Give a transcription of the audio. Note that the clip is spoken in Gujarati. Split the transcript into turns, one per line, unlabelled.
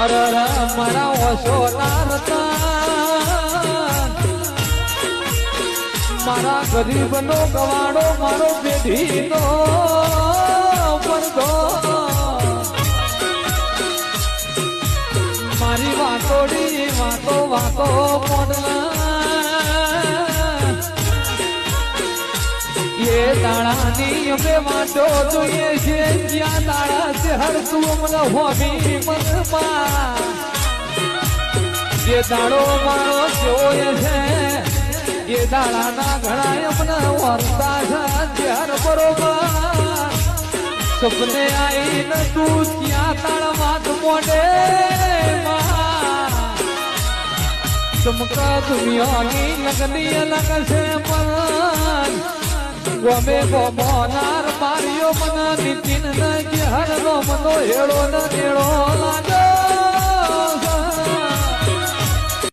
મારા ઓછો મારા ગરીબ નો ગવાડો મારો પેઢી નો પડદો મારી વાતોડી વાતો વાતો એ દાડાની અમે વાંચો જોઈએ છે જ્યાં દાડા છે હર તું મને હોવી મનમાં જે દાડો મારો જોયે છે એ દાડાના ઘણા અમને વર્તા છે હર બરોબર સપને આવીને તું ત્યાં તાળ વાત મોડે ચમકા દુનિયાની લગની અલગ છે પણ ગમે ગોમોનાર માર્યો મને નીતિન ન કે હર નો મનો હેડો ન નેડો લાગે